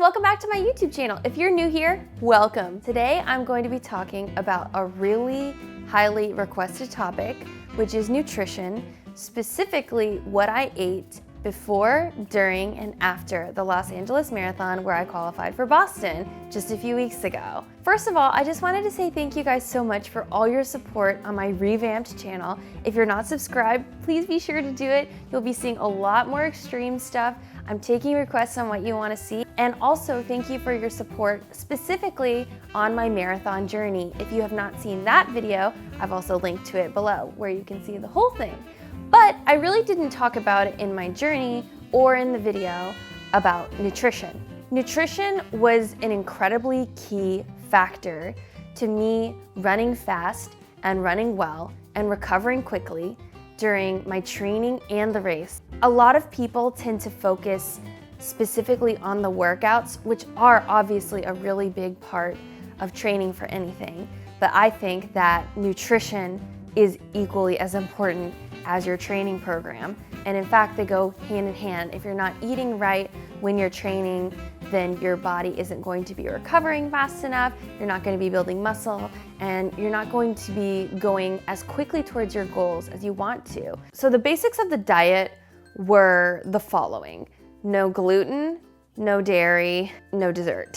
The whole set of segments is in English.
welcome back to my YouTube channel. If you're new here, welcome. Today I'm going to be talking about a really highly requested topic, which is nutrition, specifically what I ate before, during, and after the Los Angeles Marathon, where I qualified for Boston just a few weeks ago. First of all, I just wanted to say thank you guys so much for all your support on my revamped channel. If you're not subscribed, please be sure to do it. You'll be seeing a lot more extreme stuff. I'm taking requests on what you want to see. And also thank you for your support specifically on my marathon journey. If you have not seen that video, I've also linked to it below where you can see the whole thing. But I really didn't talk about it in my journey or in the video about nutrition. Nutrition was an incredibly key factor to me running fast and running well and recovering quickly during my training and the race. A lot of people tend to focus specifically on the workouts, which are obviously a really big part of training for anything. But I think that nutrition is equally as important as your training program. And in fact, they go hand in hand. If you're not eating right when you're training, then your body isn't going to be recovering fast enough, you're not going to be building muscle, and you're not going to be going as quickly towards your goals as you want to. So the basics of the diet were the following: no gluten, no dairy, no dessert.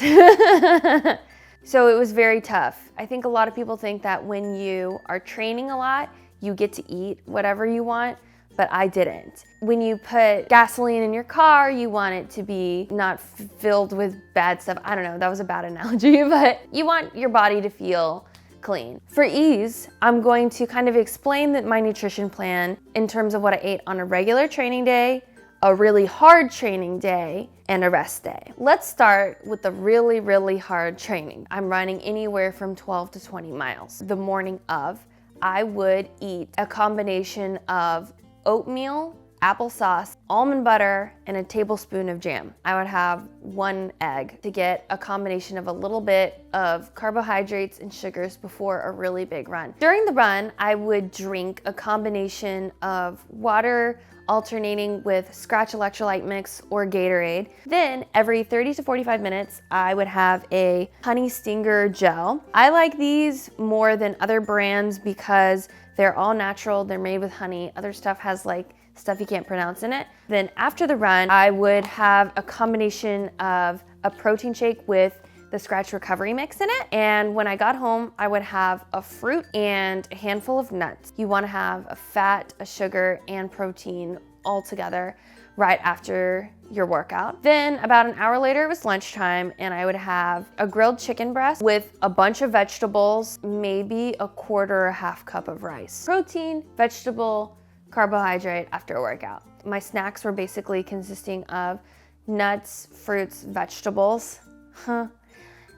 So it was very tough. I think a lot of people think that when you are training a lot, you get to eat whatever you want, but I didn't. When you put gasoline in your car, you want it to be not filled with bad stuff. I don't know, that was a bad analogy, but you want your body to feel clean. For ease, I'm going to kind of explain my nutrition plan in terms of what I ate on a regular training day, a really hard training day, and a rest day. Let's start with the really, really hard training. I'm running anywhere from 12 to 20 miles. The morning of, I would eat a combination of oatmeal, applesauce, almond butter, and a tablespoon of jam. I would have 1 egg to get a combination of a little bit of carbohydrates and sugars before a really big run. During the run, I would drink a combination of water alternating with Scratch electrolyte mix or Gatorade. Then every 30 to 45 minutes, I would have a honey stinger gel. I like these more than other brands because they're all natural, they're made with honey. Other stuff has like stuff you can't pronounce in it. Then after the run, I would have a combination of a protein shake with the Scratch recovery mix in it. And when I got home, I would have a fruit and a handful of nuts. You wanna have a fat, a sugar, and protein all together right after your workout. Then about an hour later, it was lunchtime, and I would have a grilled chicken breast with a bunch of vegetables, maybe a quarter or half cup of rice. Protein, vegetable, carbohydrate after a workout. My snacks were basically consisting of nuts, fruits, vegetables.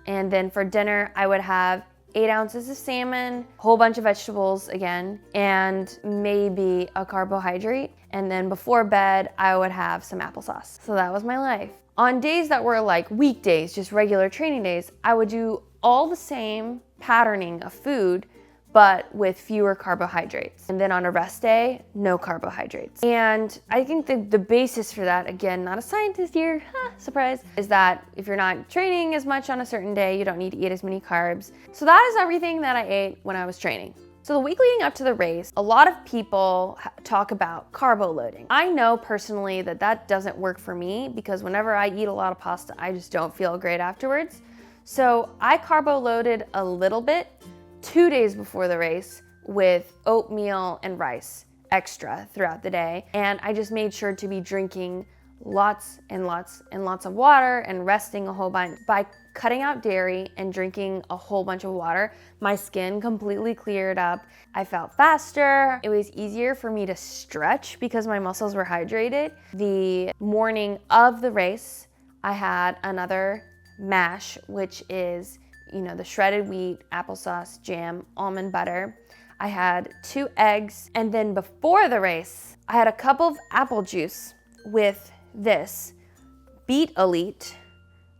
And then for dinner, I would have 8 ounces of salmon, a whole bunch of vegetables again, and maybe a carbohydrate. And then before bed, I would have some applesauce. So that was my life. On days that were like weekdays, just regular training days, I would do all the same patterning of food, but with fewer carbohydrates. And then on a rest day, no carbohydrates. And I think the basis for that, again, not a scientist here, surprise, is that if you're not training as much on a certain day, you don't need to eat as many carbs. So that is everything that I ate when I was training. So the week leading up to the race, a lot of people talk about carbo loading. I know personally that that doesn't work for me because whenever I eat a lot of pasta, I just don't feel great afterwards. So I carbo loaded a little bit 2 days before the race with oatmeal and rice extra throughout the day. And I just made sure to be drinking lots and lots and lots of water and resting a whole bunch. By cutting out dairy and drinking a whole bunch of water, my skin completely cleared up. I felt faster. It was easier for me to stretch because my muscles were hydrated. The morning of the race, I had another mash, which is the shredded wheat, applesauce, jam, almond butter. I had 2 eggs. And then before the race, I had a cup of apple juice with this Beat Elite.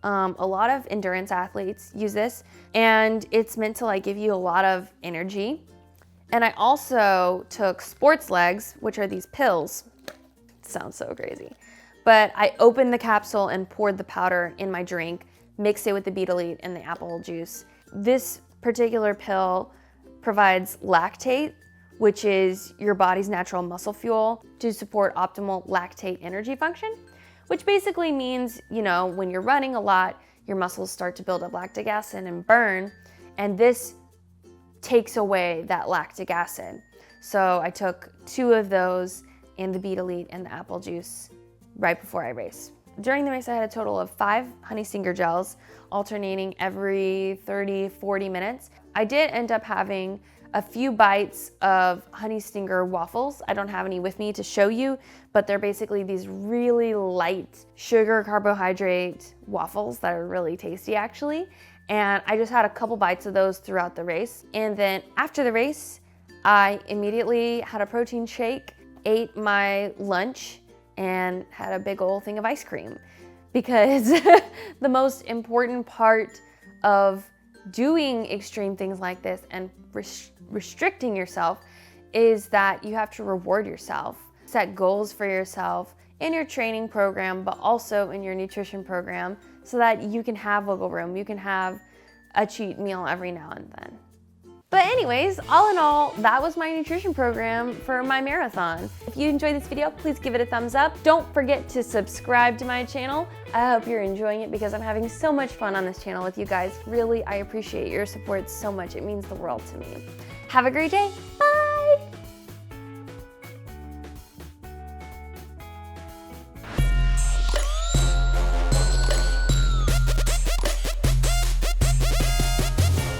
A lot of endurance athletes use this, and it's meant to give you a lot of energy. And I also took sports legs, which are these pills. It sounds so crazy. but I opened the capsule and poured the powder in my drink, mixed it with the beet elite and the apple juice. This particular pill provides lactate, which is your body's natural muscle fuel to support optimal lactate energy function, which basically means, when you're running a lot, your muscles start to build up lactic acid and burn, and this takes away that lactic acid. So I took 2 of those and the beet elite and the apple juice right before I race. During the race, I had a total of 5 honey stinger gels, alternating every 30, 40 minutes. I did end up having a few bites of honey stinger waffles. I don't have any with me to show you, but they're basically these really light sugar carbohydrate waffles that are really tasty actually. And I just had a couple bites of those throughout the race. And then after the race, I immediately had a protein shake, ate my lunch, and had a big old thing of ice cream. Because the most important part of doing extreme things like this and restricting yourself is that you have to reward yourself. Set goals for yourself in your training program, but also in your nutrition program, so that you can have wiggle room. You can have a cheat meal every now and then. But anyways, all in all, that was my nutrition program for my marathon. If you enjoyed this video, please give it a thumbs up. Don't forget to subscribe to my channel. I hope you're enjoying it because I'm having so much fun on this channel with you guys. Really, I appreciate your support so much. It means the world to me. Have a great day.